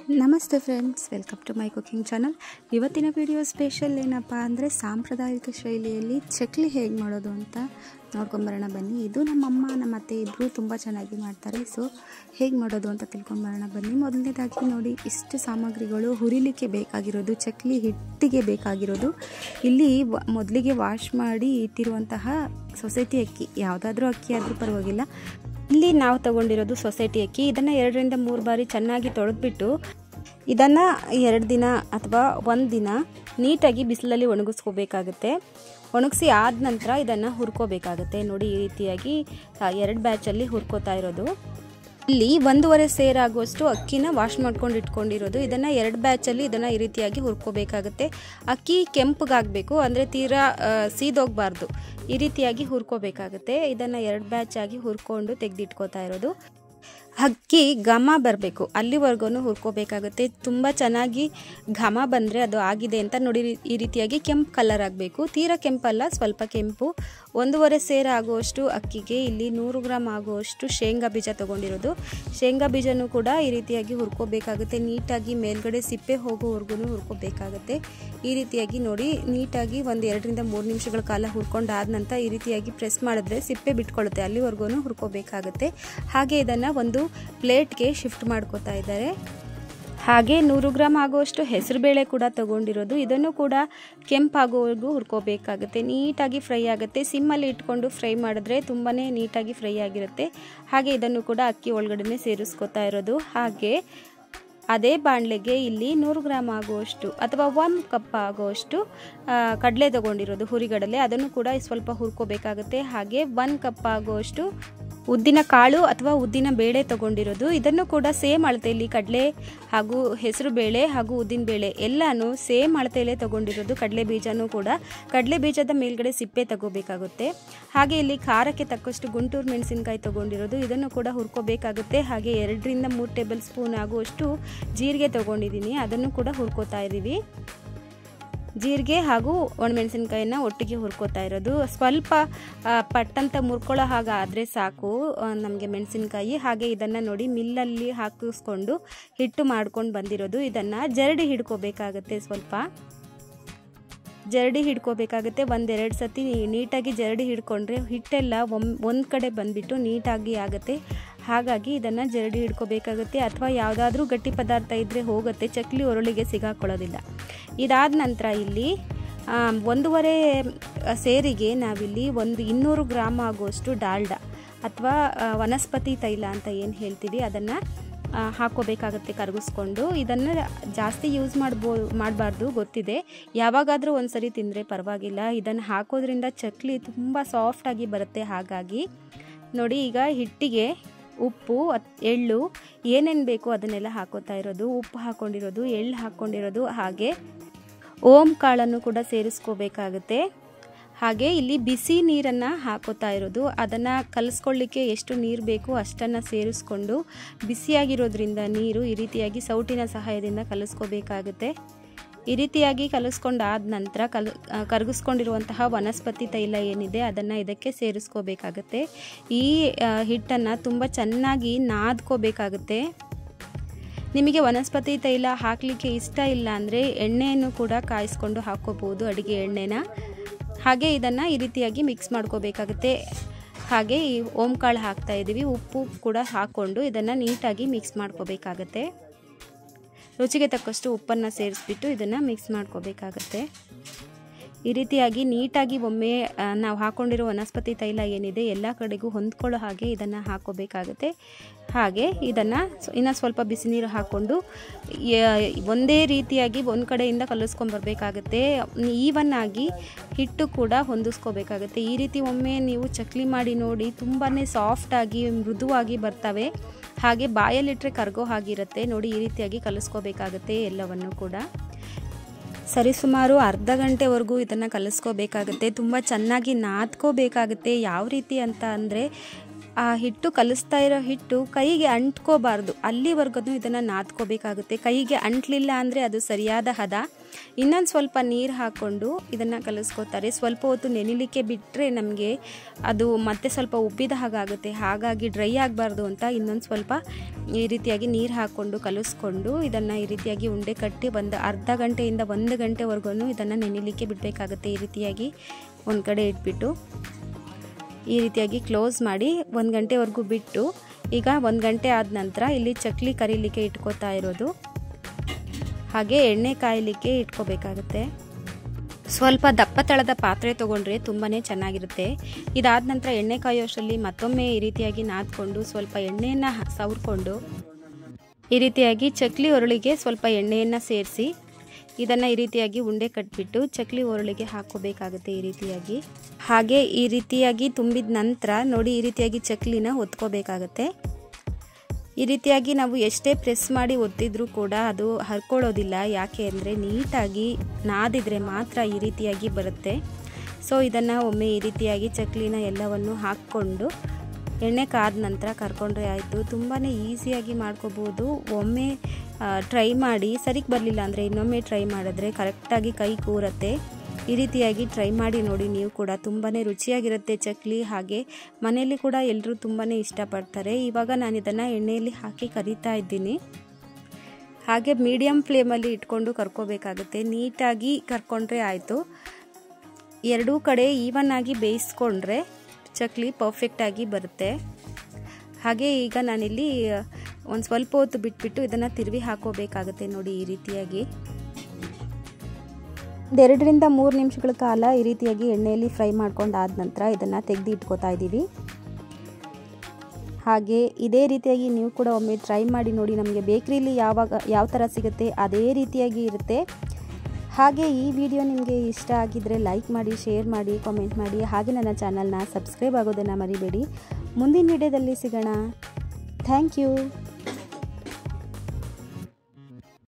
ನಮಸ್ತೆ friends, welcome to my cooking channel. ಇವತ್ತಿನ video special ಏನಪ್ಪ ಅಂದರೆ ಸಾಂಪ್ರದಾಯಿಕ ಶೈಲಿಯಲ್ಲಿ ಚಕ್ಲಿ ಹೇಗೆ ಮಾಡೋದು ಅಂತ ನೋಡ್ಕೊಂಬರೋಣ ಬನ್ನಿ. ಇದು ನಮ್ಮಮ್ಮ ನಮ್ಮ ಅತ್ತೆ ಇಬ್ಬರು ತುಂಬ ಚೆನ್ನಾಗಿ ಮಾಡ್ತಾರೆ. ಸೊ ಹೇಗೆ ಮಾಡೋದು ಅಂತ ತಿಳ್ಕೊಂಬರೋಣ ಬನ್ನಿ. ಮೊದಲನೇದಾಗಿ ನೋಡಿ, ಇಷ್ಟು ಸಾಮಗ್ರಿಗಳು ಹುರಿಲಿಕ್ಕೆ ಬೇಕಾಗಿರೋದು, ಚಕ್ಲಿ ಹಿಟ್ಟಿಗೆ ಬೇಕಾಗಿರೋದು. ಇಲ್ಲಿ ಮೊದಲಿಗೆ ವಾಶ್ ಮಾಡಿ ಇಟ್ಟಿರುವಂತಹ ಸೊಸೈಟಿ ಅಕ್ಕಿ, ಯಾವುದಾದ್ರೂ ಅಕ್ಕಿ ಆದರೂ ಪರವಾಗಿಲ್ಲ. ಇಲ್ಲಿ ನಾವು ತಗೊಂಡಿರೋದು ಸೊಸೈಟಿ ಅಕ್ಕಿ. ಇದನ್ನು 2 ರಿಂದ 3 ಬಾರಿ ಚೆನ್ನಾಗಿ ತೊಳೆದ್ಬಿಟ್ಟು ಇದನ್ನು 2 ದಿನ ಅಥವಾ 1 ದಿನ ನೀಟಾಗಿ ಬಿಸಿಲಲ್ಲಿ ಒಣಗಿಸ್ಕೋಬೇಕಾಗುತ್ತೆ. ಒಣಗಿಸಿ ಆದ ನಂತರ ಇದನ್ನು ಹುರ್ಕೋಬೇಕಾಗುತ್ತೆ. ನೋಡಿ, ಈ ರೀತಿಯಾಗಿ 2 ಬ್ಯಾಚಲ್ಲಿ ಹುರ್ಕೋತಾ ಇರೋದು. ಇಲ್ಲಿ 1.5 ಸೇರ್ ಆಗುವಷ್ಟು ಅಕ್ಕಿನ ವಾಶ್ ಮಾಡ್ಕೊಂಡು ಇಟ್ಕೊಂಡಿರೋದು. ಇದನ್ನು 2 ಬ್ಯಾಚಲ್ಲಿ ಇದನ್ನು ಈ ರೀತಿಯಾಗಿ ಹುರ್ಕೋಬೇಕಾಗುತ್ತೆ. ಅಕ್ಕಿ ಕೆಂಪಗಾಗಬೇಕು, ಅಂದರೆ ತೀರಾ ಸೀದೋಗಬಾರ್ದು. ಈ ರೀತಿಯಾಗಿ ಹುರ್ಕೋಬೇಕಾಗುತ್ತೆ. ಇದನ್ನು 2 ಬ್ಯಾಚ್ ಆಗಿ ಹುರ್ಕೊಂಡು ತೆಗೆದಿಟ್ಕೋತಾ ಇರೋದು. ಅಕ್ಕಿ ಘಮ ಬರಬೇಕು, ಅಲ್ಲಿವರೆಗೂ ಹುರ್ಕೋಬೇಕಾಗುತ್ತೆ. ತುಂಬ ಚೆನ್ನಾಗಿ ಘಮ ಬಂದರೆ ಅದು ಆಗಿದೆ ಅಂತ ನೋಡಿ. ಈ ರೀತಿಯಾಗಿ ಕೆಂಪು ಕಲರ್ ಆಗಬೇಕು, ತೀರಾ ಕೆಂಪಲ್ಲ, ಸ್ವಲ್ಪ ಕೆಂಪು. 1.5 ಸೇರ್ ಆಗುವಷ್ಟು ಅಕ್ಕಿಗೆ ಇಲ್ಲಿ 100 ಗ್ರಾಮ್ ಆಗುವಷ್ಟು ಶೇಂಗಾ ಬೀಜ ತೊಗೊಂಡಿರೋದು. ಶೇಂಗಾ ಬೀಜನೂ ಕೂಡ ಈ ರೀತಿಯಾಗಿ ಹುರ್ಕೋಬೇಕಾಗುತ್ತೆ. ನೀಟಾಗಿ ಮೇಲ್ಗಡೆ ಸಿಪ್ಪೆ ಹೋಗೋವರೆಗೂ ಹುರ್ಕೋಬೇಕಾಗುತ್ತೆ. ಈ ರೀತಿಯಾಗಿ ನೋಡಿ, ನೀಟಾಗಿ 1-2 ರಿಂದ 3 ನಿಮಿಷಗಳ ಕಾಲ ಹುರ್ಕೊಂಡಾದ ನಂತರ ಈ ರೀತಿಯಾಗಿ ಪ್ರೆಸ್ ಮಾಡಿದ್ರೆ ಸಿಪ್ಪೆ ಬಿಟ್ಕೊಳ್ಳುತ್ತೆ, ಅಲ್ಲಿವರೆಗೂ ಹುರ್ಕೋಬೇಕಾಗುತ್ತೆ. ಹಾಗೆ ಇದನ್ನು ಒಂದು ಪ್ಲೇಟ್ಗೆ ಶಿಫ್ಟ್ ಮಾಡ್ಕೋತಾ ಇದ್ದಾರೆ. ಹಾಗೆ 100 ಗ್ರಾಮ್ ಆಗುವಷ್ಟು ಹೆಸರುಬೇಳೆ ಕೂಡ ತಗೊಂಡಿರೋದು. ಇದನ್ನು ಕೂಡ ಕೆಂಪಾಗೋವರೆಗೂ ಹುರ್ಕೋಬೇಕಾಗುತ್ತೆ. ನೀಟಾಗಿ ಫ್ರೈ ಆಗುತ್ತೆ. ಸಿಮ್ಮಲ್ಲಿ ಇಟ್ಕೊಂಡು ಫ್ರೈ ಮಾಡಿದ್ರೆ ತುಂಬಾ ನೀಟಾಗಿ ಫ್ರೈ ಆಗಿರುತ್ತೆ. ಹಾಗೆ ಇದನ್ನು ಕೂಡ ಅಕ್ಕಿ ಒಳಗಡೆ ಸೇರಿಸ್ಕೋತಾ ಇರೋದು. ಹಾಗೆ ಅದೇ ಬಾಣಲೆಗೆ ಇಲ್ಲಿ 100 ಗ್ರಾಮ್ ಆಗುವಷ್ಟು ಅಥವಾ 1 ಕಪ್ ಆಗುವಷ್ಟು ಕಡಲೆ ತಗೊಂಡಿರೋದು, ಹುರಿಗಡಲೆ. ಅದನ್ನು ಕೂಡ ಸ್ವಲ್ಪ ಹುರ್ಕೋಬೇಕಾಗುತ್ತೆ. ಹಾಗೆ 1 ಕಪ್ ಆಗುವಷ್ಟು ಉದ್ದಿನ ಕಾಳು ಅಥವಾ ಉದ್ದಿನ ಬೇಳೆ ತಗೊಂಡಿರೋದು. ಇದನ್ನು ಕೂಡ ಸೇಮ್ ಅಳತೆಯಲ್ಲಿ ಕಡಲೆ ಹಾಗೂ ಹೆಸರು ಬೇಳೆ ಹಾಗೂ ಉದ್ದಿನ ಬೇಳೆ ಎಲ್ಲನೂ ಸೇಮ್ ಅಳತೆಯಲ್ಲೇ ತಗೊಂಡಿರೋದು. ಕಡಲೆ ಬೀಜನೂ ಕೂಡ ಕಡಲೆ ಬೀಜದ ಮೇಲ್ಗಡೆ ಸಿಪ್ಪೆ ತಗೋಬೇಕಾಗುತ್ತೆ. ಹಾಗೆ ಇಲ್ಲಿ ಖಾರಕ್ಕೆ ತಕ್ಕಷ್ಟು ಗುಂಟೂರು ಮೆಣಸಿನಕಾಯಿ ತಗೊಂಡಿರೋದು. ಇದನ್ನು ಕೂಡ ಹುರ್ಕೋಬೇಕಾಗುತ್ತೆ. ಹಾಗೆ 2 ರಿಂದ 3 ಟೇಬಲ್ ಸ್ಪೂನ್ ಆಗುವಷ್ಟು ಜೀರಿಗೆ ತಗೊಂಡಿದ್ದೀನಿ, ಅದನ್ನು ಕೂಡ ಹುರ್ಕೋತಾ ಇದ್ದೀವಿ. ಜೀರಿಗೆ ಹಾಗೂ ಒಣಮೆಣಸಿನ್ಕಾಯಿನ ಒಟ್ಟಿಗೆ ಹುರ್ಕೋತಾ ಇರೋದು. ಸ್ವಲ್ಪ ಪಟ್ಟಂತ ಮುರ್ಕೊಳ್ಳೋ ಹಾಗಾದರೆ ಸಾಕು ನಮಗೆ ಮೆಣಸಿನ್ಕಾಯಿ. ಹಾಗೆ ಇದನ್ನು ನೋಡಿ, ಮಿಲ್ಲಲ್ಲಿ ಹಾಕಿಸ್ಕೊಂಡು ಹಿಟ್ಟು ಮಾಡ್ಕೊಂಡು ಬಂದಿರೋದು. ಇದನ್ನು ಜರಡಿ ಹಿಡ್ಕೋಬೇಕಾಗತ್ತೆ. ಸ್ವಲ್ಪ ಜರಡಿ ಹಿಡ್ಕೋಬೇಕಾಗುತ್ತೆ. 1-2 ಸತಿ ನೀಟಾಗಿ ಜರಡಿ ಹಿಡ್ಕೊಂಡ್ರೆ ಹಿಟ್ಟೆಲ್ಲ ಒಂದು ಕಡೆ ಬಂದುಬಿಟ್ಟು ನೀಟಾಗಿ ಆಗುತ್ತೆ. ಹಾಗಾಗಿ ಇದನ್ನು ಜರಡಿ ಹಿಡ್ಕೋಬೇಕಾಗುತ್ತೆ. ಅಥವಾ ಯಾವುದಾದ್ರೂ ಗಟ್ಟಿ ಪದಾರ್ಥ ಇದ್ದರೆ ಹೋಗುತ್ತೆ, ಚಕ್ಲಿ ಒರಳಿಗೆ ಸಿಗಾಕೊಳ್ಳೋದಿಲ್ಲ. ಇದಾದ ನಂತರ ಇಲ್ಲಿ 1.5 ಸೇರಿಗೆ ನಾವಿಲ್ಲಿ 200 ಗ್ರಾಮ್ ಆಗುವಷ್ಟು ಡಾಲ್ಡಾ ಅಥವಾ ವನಸ್ಪತಿ ತೈಲ ಅಂತ ಏನು ಹೇಳ್ತೀವಿ, ಅದನ್ನು ಹಾಕೋಬೇಕಾಗುತ್ತೆ ಕರಗಿಸ್ಕೊಂಡು. ಇದನ್ನು ಜಾಸ್ತಿ ಯೂಸ್ ಮಾಡಬಾರ್ದು, ಗೊತ್ತಿದೆ. ಯಾವಾಗಾದರೂ ಒಂದು ಸರಿ ತಿಂದರೆ ಪರವಾಗಿಲ್ಲ. ಇದನ್ನು ಹಾಕೋದ್ರಿಂದ ಚಕ್ಲಿ ತುಂಬ ಸಾಫ್ಟಾಗಿ ಬರುತ್ತೆ. ಹಾಗಾಗಿ ನೋಡಿ, ಈಗ ಹಿಟ್ಟಿಗೆ ಉಪ್ಪು, ಎಳ್ಳು ಏನೇನು ಬೇಕೋ ಅದನ್ನೆಲ್ಲ ಹಾಕೋತಾ ಇರೋದು. ಉಪ್ಪು ಹಾಕ್ಕೊಂಡಿರೋದು, ಎಳ್ಳು ಹಾಕ್ಕೊಂಡಿರೋದು, ಹಾಗೆ ಓಂ ಕಾಳನ್ನು ಕೂಡ ಸೇರಿಸ್ಕೋಬೇಕಾಗುತ್ತೆ. ಹಾಗೆ ಇಲ್ಲಿ ಬಿಸಿ ನೀರನ್ನು ಹಾಕೋತಾ ಇರೋದು. ಅದನ್ನು ಕಲಿಸ್ಕೊಳ್ಳಿಕ್ಕೆ ಎಷ್ಟು ನೀರು ಬೇಕು ಅಷ್ಟನ್ನು ಸೇರಿಸ್ಕೊಂಡು ಬಿಸಿಯಾಗಿರೋದ್ರಿಂದ ನೀರು ಈ ರೀತಿಯಾಗಿ ಸೌಟಿನ ಸಹಾಯದಿಂದ ಕಲಿಸ್ಕೋಬೇಕಾಗುತ್ತೆ. ಈ ರೀತಿಯಾಗಿ ಕಲಿಸ್ಕೊಂಡಾದ ನಂತರ ಕರಗಿಸ್ಕೊಂಡಿರುವಂತಹ ವನಸ್ಪತಿ ತೈಲ ಏನಿದೆ ಅದನ್ನು ಇದಕ್ಕೆ ಸೇರಿಸ್ಕೋಬೇಕಾಗತ್ತೆ. ಈ ಹಿಟ್ಟನ್ನು ತುಂಬ ಚೆನ್ನಾಗಿ ನಾದ್ಕೋಬೇಕಾಗುತ್ತೆ. ನಿಮಗೆ ವನಸ್ಪತಿ ತೈಲ ಹಾಕಲಿಕ್ಕೆ ಇಷ್ಟ ಇಲ್ಲ ಅಂದರೆ ಎಣ್ಣೆಯನ್ನು ಕೂಡ ಕಾಯಿಸ್ಕೊಂಡು ಹಾಕ್ಕೋಬೋದು, ಅಡುಗೆ ಎಣ್ಣೆನ. ಹಾಗೆ ಇದನ್ನು ಈ ರೀತಿಯಾಗಿ ಮಿಕ್ಸ್ ಮಾಡ್ಕೋಬೇಕಾಗುತ್ತೆ. ಹಾಗೆ ಈ ಓಂಕಾಳು ಹಾಕ್ತಾ ಇದ್ದೀವಿ. ಉಪ್ಪು ಕೂಡ ಹಾಕ್ಕೊಂಡು ಇದನ್ನು ನೀಟಾಗಿ ಮಿಕ್ಸ್ ಮಾಡ್ಕೋಬೇಕಾಗತ್ತೆ. ರುಚಿಗೆ ತಕ್ಕಷ್ಟು ಉಪ್ಪನ್ನು ಸೇರಿಸ್ಬಿಟ್ಟು ಇದನ್ನು ಮಿಕ್ಸ್ ಮಾಡ್ಕೋಬೇಕಾಗತ್ತೆ. ಈ ರೀತಿಯಾಗಿ ನೀಟಾಗಿ ಒಮ್ಮೆ ನಾವು ಹಾಕ್ಕೊಂಡಿರೋ ವನಸ್ಪತಿ ತೈಲ ಏನಿದೆ ಎಲ್ಲ ಕಡೆಗೂ ಹೊಂದ್ಕೊಳ್ಳೋ ಹಾಗೆ ಇದನ್ನು ಹಾಕ್ಕೋಬೇಕಾಗುತ್ತೆ. ಹಾಗೆ ಇದನ್ನು ಇನ್ನೂ ಸ್ವಲ್ಪ ಬಿಸಿ ನೀರು ಹಾಕ್ಕೊಂಡು ಒಂದೇ ರೀತಿಯಾಗಿ ಒಂದು ಕಡೆಯಿಂದ ಕಲಿಸ್ಕೊಂಬರ್ಬೇಕಾಗತ್ತೆ. ಈವನ್ ಆಗಿ ಹಿಟ್ಟು ಕೂಡ ಹೊಂದಿಸ್ಕೋಬೇಕಾಗುತ್ತೆ. ಈ ರೀತಿ ಒಮ್ಮೆ ನೀವು ಚಕ್ಲಿ ಮಾಡಿ ನೋಡಿ, ತುಂಬಾ ಸಾಫ್ಟಾಗಿ ಮೃದುವಾಗಿ ಬರ್ತವೆ. ಹಾಗೆ ಬಾಯಲ್ಲಿಟ್ಟರೆ ಕರಗೋ ಹಾಗಿರುತ್ತೆ. ನೋಡಿ, ಈ ರೀತಿಯಾಗಿ ಕಲಿಸ್ಕೋಬೇಕಾಗುತ್ತೆ ಎಲ್ಲವನ್ನು ಕೂಡ. ಸರಿಸುಮಾರು ಅರ್ಧ ಗಂಟೆವರೆಗೂ ಇದನ್ನು ಕಲಿಸ್ಕೋಬೇಕಾಗುತ್ತೆ. ತುಂಬ ಚೆನ್ನಾಗಿ ನಾದ್ಕೋಬೇಕಾಗುತ್ತೆ. ಯಾವ ರೀತಿ ಅಂತ ಅಂದರೆ ಆ ಹಿಟ್ಟು ಕಲಿಸ್ತಾ ಇರೋ ಹಿಟ್ಟು ಕೈಗೆ ಅಂಟ್ಕೋಬಾರ್ದು, ಅಲ್ಲಿವರೆಗೂ ಇದನ್ನು ನಾದ್ಕೋಬೇಕಾಗುತ್ತೆ. ಕೈಗೆ ಅಂಟ್ಲಿಲ್ಲ ಅಂದರೆ ಅದು ಸರಿಯಾದ ಹದ. ಇನ್ನೊಂದು ಸ್ವಲ್ಪ ನೀರು ಹಾಕ್ಕೊಂಡು ಇದನ್ನು ಕಲಿಸ್ಕೋತಾರೆ. ಸ್ವಲ್ಪ ಹೊತ್ತು ನೆನೆಲಿಕ್ಕೆ ಬಿಟ್ಟರೆ ನಮಗೆ ಅದು ಮತ್ತೆ ಸ್ವಲ್ಪ ಉಬ್ಬಿದ ಹಾಗಾಗುತ್ತೆ. ಹಾಗಾಗಿ ಡ್ರೈ ಆಗಬಾರ್ದು ಅಂತ ಇನ್ನೊಂದು ಸ್ವಲ್ಪ ಈ ರೀತಿಯಾಗಿ ನೀರು ಹಾಕ್ಕೊಂಡು ಕಲಿಸ್ಕೊಂಡು ಇದನ್ನು ಈ ರೀತಿಯಾಗಿ ಉಂಡೆ ಕಟ್ಟಿ ಒಂದು ಅರ್ಧ ಗಂಟೆಯಿಂದ 1 ಗಂಟೆವರೆಗೂ ಇದನ್ನು ನೆನೆಲಿಕ್ಕೆ ಬಿಡಬೇಕಾಗುತ್ತೆ. ಈ ರೀತಿಯಾಗಿ ಒಂದು ಕಡೆ ಇಟ್ಬಿಟ್ಟು ಈ ರೀತಿಯಾಗಿ ಕ್ಲೋಸ್ ಮಾಡಿ 1 ಗಂಟೆವರೆಗೂ ಬಿಟ್ಟು, ಈಗ 1 ಗಂಟೆ ಆದ ನಂತರ ಇಲ್ಲಿ ಚಕ್ಲಿ ಕರಿಲಿಕ್ಕೆ ಇಟ್ಕೋತಾ ಇರೋದು. ಹಾಗೆ ಎಣ್ಣೆ ಕಾಯಲಿಕ್ಕೆ ಇಟ್ಕೋಬೇಕಾಗುತ್ತೆ. ಸ್ವಲ್ಪ ದಪ್ಪ ತಳದ ಪಾತ್ರೆ ತೊಗೊಂಡ್ರೆ ತುಂಬಾ ಚೆನ್ನಾಗಿರುತ್ತೆ. ಇದಾದ ನಂತರ ಎಣ್ಣೆ ಕಾಯೋಷ್ಟರಲ್ಲಿ ಮತ್ತೊಮ್ಮೆ ಈ ರೀತಿಯಾಗಿ ನಾದ್ಕೊಂಡು ಸ್ವಲ್ಪ ಎಣ್ಣೆಯನ್ನು ಸವರ್ಕೊಂಡು ಈ ರೀತಿಯಾಗಿ ಚಕ್ಲಿ ಒರಳಿಗೆ ಸ್ವಲ್ಪ ಎಣ್ಣೆಯನ್ನು ಸೇರಿಸಿ ಇದನ್ನು ಈ ರೀತಿಯಾಗಿ ಉಂಡೆ ಕಟ್ಬಿಟ್ಟು ಚಕ್ಲಿ ಒರಳಿಗೆ ಹಾಕೋಬೇಕಾಗುತ್ತೆ. ಈ ರೀತಿಯಾಗಿ ಹಾಗೆ ಈ ರೀತಿಯಾಗಿ ತುಂಬಿದ ನಂತರ ನೋಡಿ ಈ ರೀತಿಯಾಗಿ ಚಕ್ಲಿನ ಒತ್ಕೋಬೇಕಾಗತ್ತೆ. ಈ ರೀತಿಯಾಗಿ ನಾವು ಎಷ್ಟೇ ಪ್ರೆಸ್ ಮಾಡಿ ಒತ್ತಿದ್ರೂ ಕೂಡ ಅದು ಹರ್ಕೊಳ್ಳೋದಿಲ್ಲ. ಯಾಕೆ ಅಂದರೆ ನೀಟಾಗಿ ನಾದಿದ್ರೆ ಮಾತ್ರ ಈ ರೀತಿಯಾಗಿ ಬರುತ್ತೆ. ಸೊ ಇದನ್ನು ಒಮ್ಮೆ ಈ ರೀತಿಯಾಗಿ ಚಕ್ಲಿನ ಎಲ್ಲವನ್ನು ಹಾಕ್ಕೊಂಡು ಎಣ್ಣೆ ಕಾದ ನಂತರ ಕರ್ಕೊಂಡ್ರೆ ಆಯಿತು. ತುಂಬಾ ಈಸಿಯಾಗಿ ಮಾಡ್ಕೋಬೋದು. ಒಮ್ಮೆ ಟ್ರೈ ಮಾಡಿ ಸರಿಗೆ ಬರಲಿಲ್ಲ ಅಂದರೆ ಇನ್ನೊಮ್ಮೆ ಟ್ರೈ ಮಾಡಿದ್ರೆ ಕರೆಕ್ಟಾಗಿ ಕೈ ಕೂರತ್ತೆ. ಈ ರೀತಿಯಾಗಿ ಟ್ರೈ ಮಾಡಿ ನೋಡಿ ನೀವು ಕೂಡ. ತುಂಬಾ ರುಚಿಯಾಗಿರುತ್ತೆ ಚಕ್ಲಿ. ಹಾಗೆ ಮನೆಯಲ್ಲಿ ಕೂಡ ಎಲ್ಲರೂ ತುಂಬಾ ಇಷ್ಟಪಡ್ತಾರೆ. ಇವಾಗ ನಾನು ಇದನ್ನು ಎಣ್ಣೆಯಲ್ಲಿ ಹಾಕಿ ಕರಿತಾ ಇದ್ದೀನಿ. ಹಾಗೆ ಮೀಡಿಯಮ್ ಫ್ಲೇಮಲ್ಲಿ ಇಟ್ಕೊಂಡು ಕರ್ಕೋಬೇಕಾಗುತ್ತೆ. ನೀಟಾಗಿ ಕರ್ಕೊಂಡ್ರೆ ಆಯಿತು. ಎರಡೂ ಕಡೆ ಈವನ್ ಆಗಿ ಬೇಯಿಸ್ಕೊಂಡ್ರೆ ಚಕ್ಲಿ ಪರ್ಫೆಕ್ಟಾಗಿ ಬರುತ್ತೆ. ಹಾಗೆ ಈಗ ನಾನಿಲ್ಲಿ ಒಂದು ಸ್ವಲ್ಪ ಹೊತ್ತು ಬಿಟ್ಬಿಟ್ಟು ಇದನ್ನು ತಿರುವಿ ಹಾಕೋಬೇಕಾಗುತ್ತೆ. ನೋಡಿ ಈ ರೀತಿಯಾಗಿ 2 ರಿಂದ 3 ನಿಮಿಷಗಳ ಕಾಲ ಈ ರೀತಿಯಾಗಿ ಎಣ್ಣೆಯಲ್ಲಿ ಫ್ರೈ ಮಾಡ್ಕೊಂಡಾದ ನಂತರ ಇದನ್ನು ತೆಗೆದು ಇಟ್ಕೋತಾ ಇದ್ದೀವಿ. ಹಾಗೆ ಇದೇ ರೀತಿಯಾಗಿ ನೀವು ಕೂಡ ಒಮ್ಮೆ ಟ್ರೈ ಮಾಡಿ ನೋಡಿ. ನಮಗೆ ಬೇಕ್ರಿಲಿ ಯಾವ ಥರ ಸಿಗುತ್ತೆ ಅದೇ ರೀತಿಯಾಗಿ ಇರುತ್ತೆ. ಹಾಗೆ ಈ ವಿಡಿಯೋ ನಿಮಗೆ ಇಷ್ಟ ಆಗಿದ್ದರೆ ಲೈಕ್ ಮಾಡಿ, ಶೇರ್ ಮಾಡಿ, ಕಾಮೆಂಟ್ ಮಾಡಿ. ಹಾಗೆ ನನ್ನ ಚಾನಲ್ನ ಸಬ್ಸ್ಕ್ರೈಬ್ ಆಗೋದನ್ನು ಮರಿಬೇಡಿ. ಮುಂದಿನ ವಿಡಿಯೋದಲ್ಲಿ ಸಿಗೋಣ. Thank you.